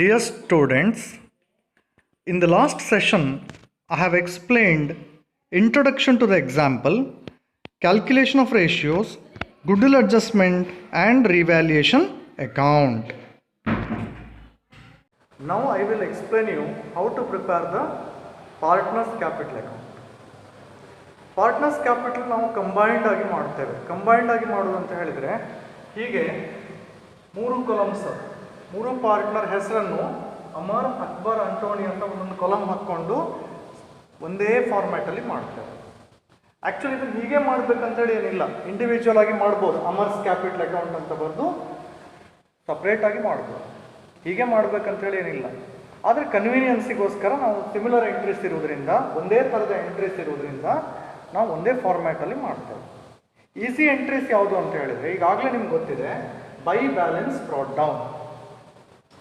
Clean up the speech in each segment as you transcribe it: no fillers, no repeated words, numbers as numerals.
Dear students, in the last session, I have explained introduction to the example, calculation of ratios, goodwill adjustment and revaluation account. Now I will explain you how to prepare the partners capital account. Partners capital ನಾವು combined ಆಗಿ ಮಾಡ್ತೇವೆ. Combined ಆಗಿ ಮಾಡೋದು ಅಂತ ಹೇಳಿದರೆ ಹೀಗೆ 3 columns, 3 partner ಹೆಸರನ್ನು Amar, Akbar, Antony ಅಂತ ಒಂದೊಂದು ಕಾಲಮ್ ಹಾಕ್ಕೊಂಡು ಒಂದೇ ಫಾರ್ಮ್ಯಾಟಲ್ಲಿ ಮಾಡ್ತೇವೆ. ಆ್ಯಕ್ಚುಲಿ ಇದನ್ನು ಹೀಗೆ ಮಾಡಬೇಕಂತೇಳಿ ಏನಿಲ್ಲ, ಇಂಡಿವಿಜುವಲ್ ಆಗಿ ಮಾಡ್ಬೋದು. ಅಮರ್ಸ್ ಕ್ಯಾಪಿಟಲ್ ಅಕೌಂಟ್ ಅಂತ ಬರೆದು ಸಪ್ರೇಟಾಗಿ ಮಾಡ್ಬೋದು, ಹೀಗೆ ಮಾಡಬೇಕಂತೇಳಿ ಏನಿಲ್ಲ. ಆದರೆ ಕನ್ವೀನಿಯನ್ಸಿಗೋಸ್ಕರ ನಾವು ಸಿಮಿಲರ್ ಎಂಟ್ರೀಸ್ ಇರೋದ್ರಿಂದ, ಒಂದೇ ಥರದ ಎಂಟ್ರೀಸ್ ಇರೋದ್ರಿಂದ ನಾವು ಒಂದೇ ಫಾರ್ಮ್ಯಾಟಲ್ಲಿ ಮಾಡ್ತೇವೆ. ಈಸಿ ಎಂಟ್ರೀಸ್ ಯಾವುದು ಅಂತ ಹೇಳಿದರೆ ಈಗಾಗಲೇ ನಿಮ್ಗೆ ಗೊತ್ತಿದೆ, by balance brought down.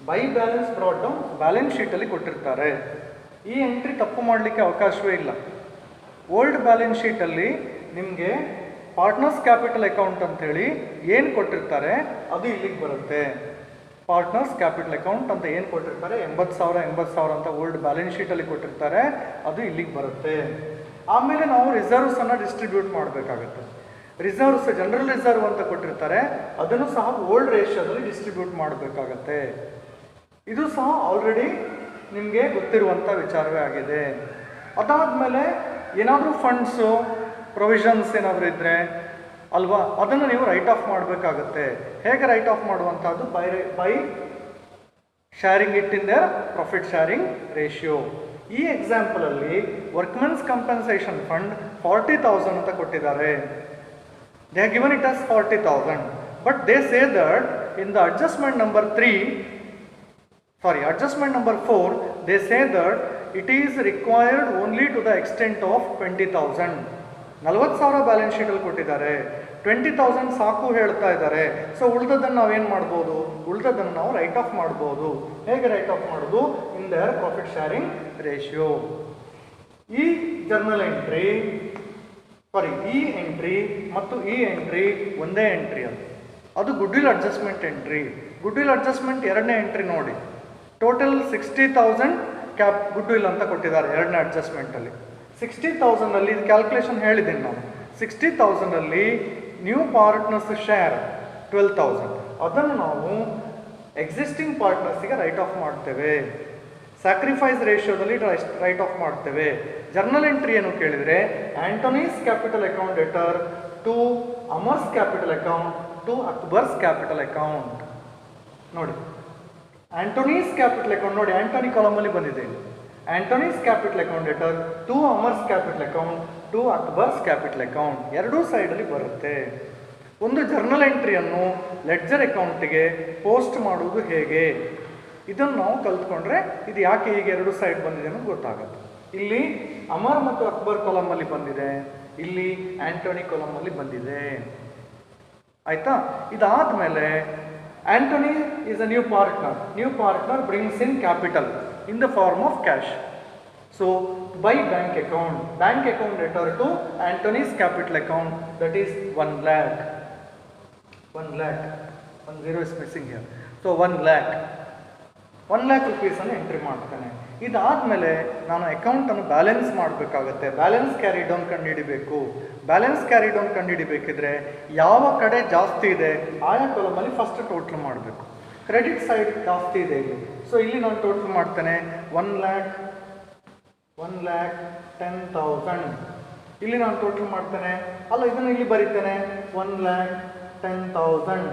By balance brought down balance ಶೀಟಲ್ಲಿ ಕೊಟ್ಟಿರ್ತಾರೆ. ಈ ಎಂಟ್ರಿ ತಪ್ಪು ಮಾಡಲಿಕ್ಕೆ ಅವಕಾಶವೇ ಇಲ್ಲ. ಓಲ್ಡ್ ಬ್ಯಾಲೆನ್ಸ್ ಶೀಟಲ್ಲಿ ನಿಮಗೆ ಪಾರ್ಟ್ನರ್ಸ್ ಕ್ಯಾಪಿಟಲ್ ಅಕೌಂಟ್ ಅಂತೇಳಿ ಏನು ಕೊಟ್ಟಿರ್ತಾರೆ ಅದು ಇಲ್ಲಿಗೆ ಬರುತ್ತೆ. ಪಾರ್ಟ್ನರ್ಸ್ ಕ್ಯಾಪಿಟಲ್ ಅಕೌಂಟ್ ಅಂತ ಏನು ಕೊಟ್ಟಿರ್ತಾರೆ, 80,000 ಅಂತ ಓಲ್ಡ್ ಬ್ಯಾಲೆನ್ಸ್ ಶೀಟಲ್ಲಿ ಕೊಟ್ಟಿರ್ತಾರೆ, ಅದು ಇಲ್ಲಿಗೆ ಬರುತ್ತೆ. ಆಮೇಲೆ ನಾವು ರಿಸರ್ವ್ಸನ್ನು ಡಿಸ್ಟ್ರಿಬ್ಯೂಟ್ ಮಾಡಬೇಕಾಗುತ್ತೆ. ರಿಸರ್ವ್ಸ್, ಜನರಲ್ ರಿಸರ್ವ್ ಅಂತ ಕೊಟ್ಟಿರ್ತಾರೆ, ಅದನ್ನು ಸಹ ಓಲ್ಡ್ ರೇಷಿಯೋದಲ್ಲಿ ಡಿಸ್ಟ್ರಿಬ್ಯೂಟ್ ಮಾಡಬೇಕಾಗತ್ತೆ. ಇದು ಸಹ ಆಲ್ರೆಡಿ ನಿಮಗೆ ಗೊತ್ತಿರುವಂಥ ವಿಚಾರವೇ ಆಗಿದೆ. ಅದಾದಮೇಲೆ ಏನಾದರೂ ಫಂಡ್ಸು, ಪ್ರೊವಿಷನ್ಸ್ ಏನಾದರೂ ಇದ್ದರೆ ಅಲ್ವಾ, ಅದನ್ನು ನೀವು ರೈಟ್ ಆಫ್ ಮಾಡಬೇಕಾಗತ್ತೆ. ಹೇಗೆ ರೈಟ್ ಆಫ್ ಮಾಡುವಂಥದ್ದು? By sharing it in their profit sharing ratio. ಈ ಎಕ್ಸಾಂಪಲಲ್ಲಿ ವರ್ಕ್ಮೆನ್ಸ್ ಕಂಪನ್ಸೇಷನ್ ಫಂಡ್ 40,000 ಅಂತ ಕೊಟ್ಟಿದ್ದಾರೆ. They have given it as 40,000, but they say that in the adjustment number 4, they say that it is required only to the extent of 20,000. 40,000 balance ಶೀಟಲ್ಲಿ ಕೊಟ್ಟಿದ್ದಾರೆ, 20,000 ಸಾಕು ಹೇಳ್ತಾ ಇದ್ದಾರೆ. So ಉಳಿದದನ್ನು ನಾವೇನು ಮಾಡ್ಬೋದು? ಉಳಿದದನ್ನು ನಾವು ರೈಟ್ ಆಫ್ ಮಾಡ್ಬೋದು. ಹೇಗೆ ರೈಟ್ ಆಫ್ ಮಾಡೋದು? In their profit sharing ratio. ಈ ಜರ್ನಲ್ ಎಂಟ್ರಿ, ಈ ಎಂಟ್ರಿ ಮತ್ತು ಈ ಎಂಟ್ರಿ ಒಂದೇ ಎಂಟ್ರಿ. ಅದು goodwill adjustment entry. Goodwill adjustment ಎರಡನೇ ಎಂಟ್ರಿ ನೋಡಿ. ಟೋಟಲ್ 60,000 ಗುಡ್ವಿಲ್ ಅಂತ ಕೊಟ್ಟಿದ್ದಾರೆ ಎರಡನೇ ಅಡ್ಜಸ್ಟ್ಮೆಂಟಲ್ಲಿ. 60,000ಅಲ್ಲಿ ಇದು ಕ್ಯಾಲ್ಕುಲೇಷನ್ ಹೇಳಿದ್ದೀನಿ ನಾನು. 60,000ಅಲ್ಲಿ ನ್ಯೂ ಪಾರ್ಟ್ನರ್ಸ್ ಶೇರ್ 12,000, ಅದನ್ನು ನಾವು ಎಕ್ಸಿಸ್ಟಿಂಗ್ ಪಾರ್ಟ್ನರ್ಸಿಗೆ ರೈಟ್ ಆಫ್ ಮಾಡ್ತೇವೆ. ಸ್ಯಾಕ್ರಿಫೈಸ್ ರೇಷಿಯೋದಲ್ಲಿ ರೈಟ್ ಆಫ್ ಮಾಡ್ತೇವೆ. ಜರ್ನಲ್ ಎಂಟ್ರಿ ಏನು ಕೇಳಿದರೆ, Antony's capital account debtor to Amar's capital account to Akbar's capital account. ನೋಡಿ, ಆಂಟೋನೀಸ್ ಕ್ಯಾಪಿಟಲ್ ಅಕೌಂಟ್ ನೋಡಿ, ಆಂಟೋನಿ ಕಾಲಮಲ್ಲಿ ಬಂದಿದೆ. Antony's capital account debtor to Amar's capital account to Akbar's capital account, ಎರಡೂ ಸೈಡಲ್ಲಿ ಬರುತ್ತೆ. ಒಂದು ಜರ್ನಲ್ ಎಂಟ್ರಿಯನ್ನು ಲೆಡ್ಜರ್ ಅಕೌಂಟಿಗೆ ಪೋಸ್ಟ್ ಮಾಡುವುದು ಹೇಗೆ, ಇದನ್ನು ನಾವು ಕಲ್ತ್ಕೊಂಡ್ರೆ ಇದು ಯಾಕೆ ಹೀಗೆ ಎರಡು ಸೈಡ್ ಬಂದಿದೆ ಅನ್ನೋದು ಗೊತ್ತಾಗುತ್ತೆ. ಇಲ್ಲಿ ಅಮರ್ ಮತ್ತು ಅಕ್ಬರ್ ಕಾಲಮಲ್ಲಿ ಬಂದಿದೆ, ಇಲ್ಲಿ ಆಂಟೋನಿ ಕಾಲಮಲ್ಲಿ ಬಂದಿದೆ. ಆಯ್ತಾ? ಇದಾದಮೇಲೆ Anthony is a new partner. New partner brings in capital in the form of cash. So, by bank account letter to Anthony's capital account, that is 1 lakh. 1 lakh. 1 0 is missing here. So, 1 lakh. 1 lakh rupees ಅನ್ನು entry ಮಾಡ್ತಾನೆ. ಇದಾದಮೇಲೆ ನಾನು ಅಕೌಂಟನ್ನು balance ಮಾಡಬೇಕಾಗತ್ತೆ. Balance carry down ಕಂಡುಹಿಡಿಬೇಕು. Balance carry down ಕಂಡುಹಿಡಿಬೇಕಿದ್ರೆ ಯಾವ ಕಡೆ ಜಾಸ್ತಿ ಇದೆ ಆಯಾ ಕಾಲಮಲ್ಲಿ ಫಸ್ಟ್ ಟೋಟಲ್ ಮಾಡಬೇಕು. ಕ್ರೆಡಿಟ್ ಸೈಡ್ ಜಾಸ್ತಿ ಇದೆ ಇಲ್ಲಿ. ಸೊ ಇಲ್ಲಿ ನಾನು ಟೋಟಲ್ ಮಾಡ್ತೇನೆ 1,10,000. ಇಲ್ಲಿ ನಾನು ಟೋಟಲ್ ಮಾಡ್ತೇನೆ, ಅಲ್ಲ ಇದನ್ನು ಇಲ್ಲಿ ಬರೀತೇನೆ 1,10,000.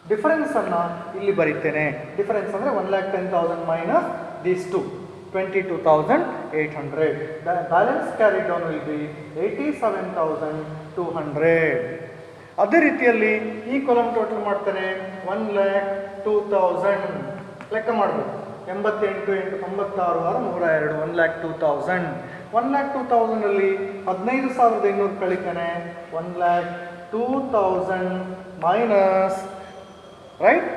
ಡಿಫರೆನ್ಸನ್ನು ಇಲ್ಲಿ ಬರೀತೇನೆ. ಡಿಫರೆನ್ಸ್ ಅಂದರೆ 1,10,000 minus these two, 22,800. The balance carried down will be 87,200. ಅದೇ ರೀತಿಯಲ್ಲಿ ಈ ಕಾಲಮ್ ಟೋಟಲ್ ಮಾಡ್ತಾನೆ 1,02,000. ಲೆಕ್ಕ ಮಾಡಬೇಕು. 88 × 96 102, 1,02,000. 1,02,000ಅಲ್ಲಿ 15,500 ಕಳಿತಾನೆ. 1,02,000 ಮೈನಸ್, ರೈಟ್,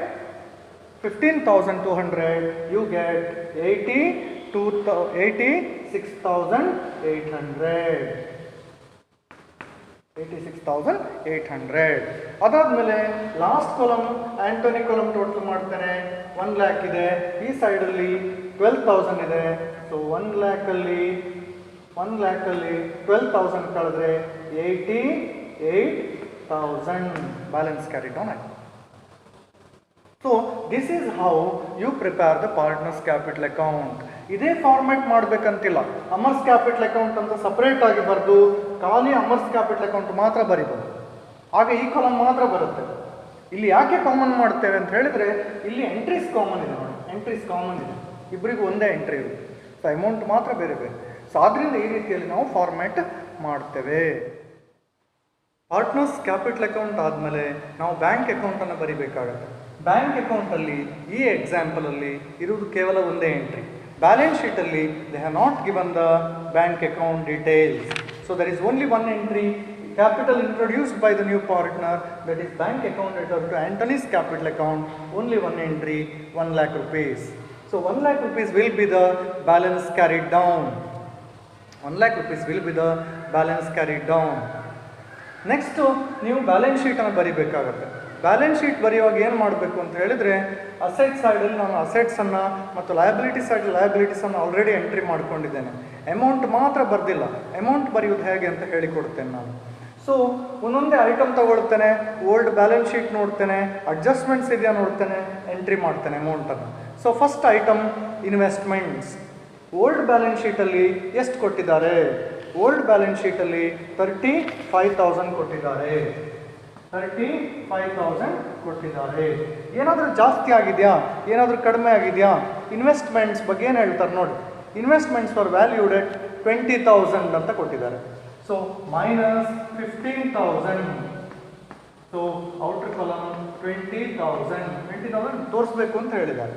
15,200, you get 86,800. 86,800. ಅದಾದಮೇಲೆ last column Antony column total ಮಾಡ್ತೇನೆ. 1 ಲ್ಯಾಕ್ ಇದೆ, ಈ ಸೈಡಲ್ಲಿ 12,000 ಇದೆ. ಸೊ 1 ಲ್ಯಾಕಲ್ಲಿ 12,000 ಕಳೆದ್ರೆ 88,000 ಬ್ಯಾಲೆನ್ಸ್ ಕ್ಯಾರಿ ಡೌನ್ ಆಯಿತು. So this is how you prepare the partners capital account. ಇದೇ ಫಾರ್ಮ್ಯಾಟ್ ಮಾಡಬೇಕಂತಿಲ್ಲ. ಅಮರ್ಸ್ ಕ್ಯಾಪಿಟಲ್ ಅಕೌಂಟ್ ಅಂತ ಸಪರೇಟ್ ಆಗಿ ಬರೆದು ಖಾಲಿ ಅಮರ್ಸ್ ಕ್ಯಾಪಿಟಲ್ ಅಕೌಂಟ್ ಮಾತ್ರ ಬರಿಬೋದು, ಆಗ ಈ ಕಾಲಮ್ ಮಾತ್ರ ಬರುತ್ತೆ. ಇಲ್ಲಿ ಯಾಕೆ ಕಾಮನ್ ಮಾಡ್ತೇವೆ ಅಂತ ಹೇಳಿದ್ರೆ ಇಲ್ಲಿ ಎಂಟ್ರೀಸ್ ಕಾಮನ್ ಇದೆ ನೋಡಿ, ಎಂಟ್ರೀಸ್ ಕಾಮನ್ ಇದೆ, ಇಬ್ಬರಿಗೂ ಒಂದೇ ಎಂಟ್ರಿ ಇರುತ್ತೆ. ಸೊ ಅಮೌಂಟ್ ಮಾತ್ರ ಬೇರೆ ಬೇರೆ. ಸೊ ಆದ್ದರಿಂದ ಈ ರೀತಿಯಲ್ಲಿ ನಾವು ಫಾರ್ಮ್ಯಾಟ್ ಮಾಡ್ತೇವೆ. ಪಾರ್ಟ್ನರ್ಸ್ ಕ್ಯಾಪಿಟಲ್ ಅಕೌಂಟ್ ಆದಮೇಲೆ ನಾವು ಬ್ಯಾಂಕ್ ಅಕೌಂಟನ್ನು ಬರಿಬೇಕಾಗತ್ತೆ. ಬ್ಯಾಂಕ್ ಅಕೌಂಟಲ್ಲಿ ಈ ಎಕ್ಸಾಂಪಲಲ್ಲಿ ಇರುವುದು ಕೇವಲ ಒಂದೇ ಎಂಟ್ರಿ. ಬ್ಯಾಲೆನ್ಸ್ ಶೀಟಲ್ಲಿ they have not given the bank account details. So there is only one entry, capital introduced by the new partner, that is bank account letter to Antony's capital account, only one entry, 1 lakh rupees. So 1 lakh rupees will be the balance carried down. 1 lakh rupees will be the balance carried down. Next ನೀವು balance ಶೀಟನ್ನು ಬರಿಬೇಕಾಗತ್ತೆ. Balance sheet ಬರೆಯುವಾಗ ಏನು ಮಾಡಬೇಕು ಅಂತ ಹೇಳಿದರೆ, asset ಸೈಡಲ್ಲಿ ನಾನು ಅಸೆಟ್ಸನ್ನು ಮತ್ತು ಲಯಬಿಲಿಟಿ ಸೈಡ್ ಲಯಬಿಲಿಟೀಸನ್ನು ಆಲ್ರೆಡಿ ಎಂಟ್ರಿ ಮಾಡ್ಕೊಂಡಿದ್ದೇನೆ. ಅಮೌಂಟ್ ಮಾತ್ರ ಬರೆದಿಲ್ಲ. ಅಮೌಂಟ್ ಬರೆಯೋದು ಹೇಗೆ ಅಂತ ಹೇಳಿಕೊಡ್ತೇನೆ ನಾನು. ಸೊ ಒಂದೊಂದೇ ಐಟಮ್ ತಗೊಳ್ತೇನೆ, ಓಲ್ಡ್ ಬ್ಯಾಲೆನ್ಸ್ ಶೀಟ್ ನೋಡ್ತೇನೆ, ಅಡ್ಜಸ್ಟ್ಮೆಂಟ್ಸ್ ಇದೆಯಾ ನೋಡ್ತೇನೆ, ಎಂಟ್ರಿ ಮಾಡ್ತೇನೆ ಅಮೌಂಟನ್ನು. So first item investments. Old balance ಶೀಟಲ್ಲಿ ಎಷ್ಟು ಕೊಟ್ಟಿದ್ದಾರೆ? ಓಲ್ಡ್ ಬ್ಯಾಲೆನ್ಸ್ ಶೀಟಲ್ಲಿ 35,000 ಕೊಟ್ಟಿದ್ದಾರೆ. 35,000 ಕೊಟ್ಟಿದ್ದಾರೆ. ಏನಾದರೂ ಜಾಸ್ತಿ ಆಗಿದೆಯಾ, ಏನಾದರೂ ಕಡಿಮೆ ಆಗಿದೆಯಾ? ಇನ್ವೆಸ್ಟ್ಮೆಂಟ್ಸ್ ಬಗ್ಗೆ ಏನು ಹೇಳ್ತಾರೆ ನೋಡಿ. ಇನ್ವೆಸ್ಟ್ಮೆಂಟ್ಸ್ ಫಾರ್ ವ್ಯಾಲ್ಯೂಡ್ ಎಟ್ 20,000 ಅಂತ ಕೊಟ್ಟಿದ್ದಾರೆ. So minus 15,000. So outer column 20,000 ತೋರಿಸ್ಬೇಕು ಅಂತ ಹೇಳಿದ್ದಾರೆ.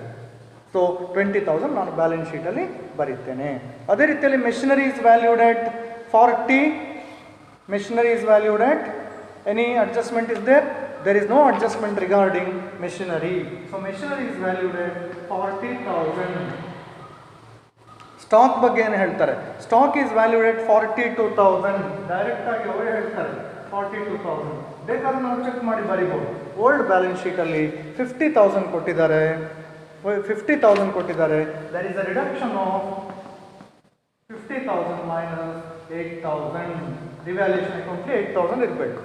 ಸೊ 20,000 ನಾನು ಬ್ಯಾಲೆನ್ಸ್ ಶೀಟಲ್ಲಿ ಬರೀತೇನೆ. ಅದೇ ರೀತಿಯಲ್ಲಿ machinery is valued at 40. Machinery is valued at, any adjustment is there? There is no adjustment regarding machinery. So machinery is valued at 40,000. Stock ಬಗ್ಗೆ ಏನು ಹೇಳ್ತಾರೆ? Stock is valued at 42,000. Direct ಆಗಿ ಅವರೇ ಹೇಳ್ತಾರೆ 42,000. ಬೇಕಾದ್ರೆ ನಾವು ಚೆಕ್ ಮಾಡಿ ಬರಿಬೋದು. ಓಲ್ಡ್ ಬ್ಯಾಲೆನ್ಸ್ ಶೀಟಲ್ಲಿ 50,000 ಕೊಟ್ಟಿದ್ದಾರೆ. 50,000 ಕೊಟ್ಟಿದ್ದಾರೆ. There is a reduction of 50,000 minus 8,000. Revaluation ಅಕೌಂಟ್ಗೆ 8,000 ಇರಬೇಕು.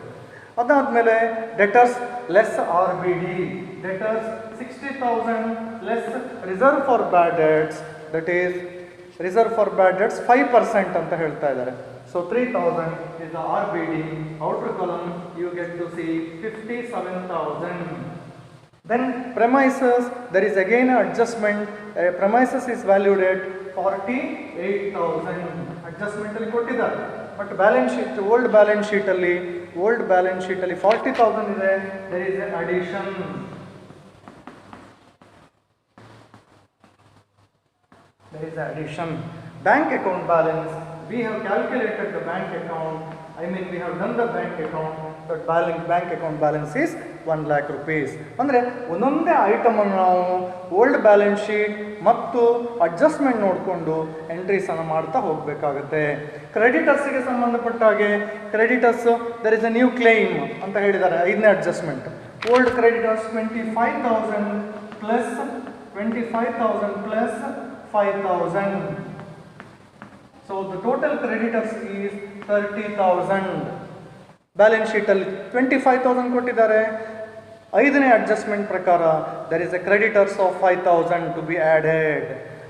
ಅದಾದಮೇಲೆ debtors less R B D. Debtors 60,000 less reserve for bad debts. That is reserve for bad debts 5% ಅಂತ ಹೇಳ್ತಾ ಇದ್ದಾರೆ. So 3,000 is the RBD. Outer column you get to see 57,000. Then premises, there is again an adjustment. Premises is valued at 48,000. Adjustment ಅಲ್ಲಿ ಕೊಟ್ಟಿದ್ದಾರೆ. But balance sheet, old balance ಶೀಟಲ್ಲಿ 40,000 ಇದೆ. there is an addition. There is addition. Bank account balance. We have calculated the bank account. We have done the bank account. That bank account balance is 1 lakh rupees. ಅಂದರೆ ಒಂದೊಂದೇ ಐಟಮನ್ನು ನಾವು old balance sheet ಮತ್ತು adjustment ನೋಡಿಕೊಂಡು ಎಂಟ್ರೀಸನ್ನು ಮಾಡ್ತಾ ಹೋಗಬೇಕಾಗುತ್ತೆ. ಕ್ರೆಡಿಟರ್ಸಿಗೆ ಸಂಬಂಧಪಟ್ಟ ಹಾಗೆ creditors there is a new claim ಅಂತ ಹೇಳಿದ್ದಾರೆ. 5ನೇ adjustment. Old creditors 25,000 plus 25,000 plus 5,000. So the total creditors is 30,000. Balance ಶೀಟಲ್ಲಿ 25,000 ಕೊಟ್ಟಿದ್ದಾರೆ. 5ನೇ ಅಡ್ಜಸ್ಟ್ಮೆಂಟ್ ಪ್ರಕಾರ there is a creditors of 5,000 to be added.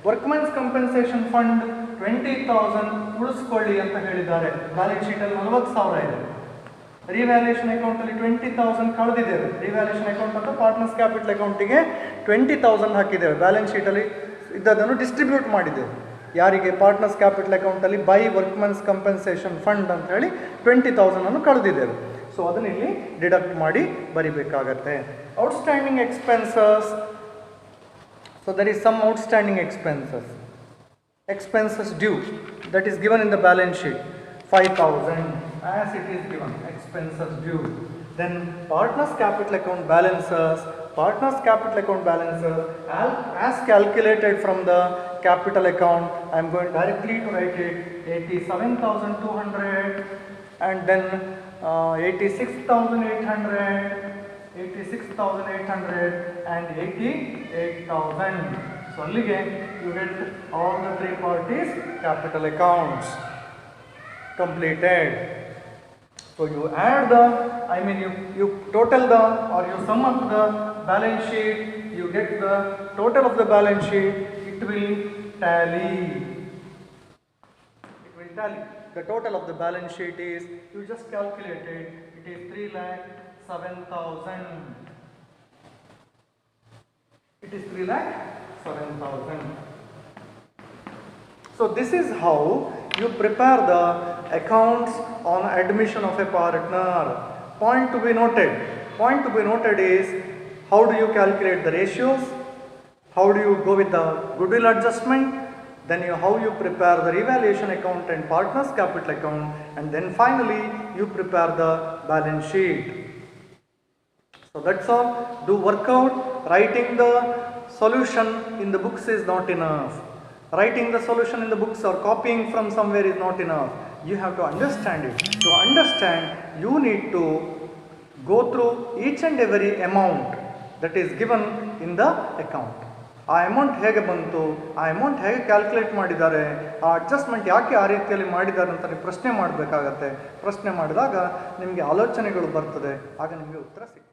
Workmen's compensation fund 20,000 ಉಳಿಸ್ಕೊಳ್ಳಿ ಅಂತ ಹೇಳಿದ್ದಾರೆ. ಬ್ಯಾಲೆನ್ಸ್ ಶೀಟಲ್ಲಿ 40,000 ಇದೆ. ರಿವ್ಯಾಲ್ಯೂಷನ್ ಅಕೌಂಟಲ್ಲಿ 20,000 ಕಳೆದಿದ್ದೇವೆ. ರಿವ್ಯಾಲ್ಯೂಷನ್ ಅಕೌಂಟ್ ಅಂತ ಪಾರ್ಟ್ನರ್ಸ್ ಕ್ಯಾಪಿಟಲ್ ಅಕೌಂಟಿಗೆ 20,000 ಹಾಕಿದ್ದೇವೆ. ಬ್ಯಾಲೆನ್ಸ್ ಶೀಟಲ್ಲಿ ಇದ್ದದನ್ನು ಡಿಸ್ಟ್ರಿಬ್ಯೂಟ್ ಮಾಡಿದ್ದೇವೆ. ಯಾರಿಗೆ? ಪಾರ್ಟ್ನರ್ಸ್ ಕ್ಯಾಪಿಟಲ್ ಅಕೌಂಟಲ್ಲಿ ಬೈ ವರ್ಕ್ಮೆನ್ಸ್ ಕಂಪೆನ್ಸೇಷನ್ ಫಂಡ್ ಅಂತ ಹೇಳಿ 20,000 ಕಳೆದಿದ್ದೇವೆ. ಸೊ ಅದನ್ನ ಇಲ್ಲಿ ಡಿಡಕ್ಟ್ ಮಾಡಿ ಬರಿಬೇಕಾಗತ್ತೆ. Outstanding expenses. So there is some outstanding expenses. Expenses due, that is given in the balance sheet, 5,000 as it is given. Expenses due. Then partners capital account balances. Partners capital account balances as calculated from the capital account. I am going directly to write it 87,200. And then 86,800, 86,800 and 88,000. So ಅಲ್ಲಿಗೆ you get all the three parties capital accounts completed. So you add the, you total the, or you sum up the balance sheet, you get the total of the balance sheet, it will tally. It will tally. The total of the balance sheet is, you just calculated, it is 3,07,000. It is 3,07,000. So this is how you prepare the accounts on admission of a partner. Point to be noted. Point to be noted is, how do you calculate the ratios? How do you go with the goodwill adjustment? Then how you prepare the revaluation account and partners capital account, and then finally you prepare the balance sheet. So that's all. Do workout. Writing the solution in the books is not enough. Writing the solution in the books or copying from somewhere is not enough. You have to understand it. To understand, you need to go through each and every amount that is given in the account. ಆ amount ಹೇಗೆ ಬಂತು, ಆ amount ಹೇಗೆ calculate ಮಾಡಿದ್ದಾರೆ, ಆ adjustment ಯಾಕೆ ಆ ರೀತಿಯಲ್ಲಿ ಮಾಡಿದ್ದಾರೆ ಅಂತ ನೀವು ಪ್ರಶ್ನೆ ಮಾಡಬೇಕಾಗತ್ತೆ. ಪ್ರಶ್ನೆ ಮಾಡಿದಾಗ ನಿಮಗೆ ಆಲೋಚನೆಗಳು ಬರ್ತದೆ, ಆಗ ನಿಮಗೆ ಉತ್ತರ ಸಿಗ್ತದೆ.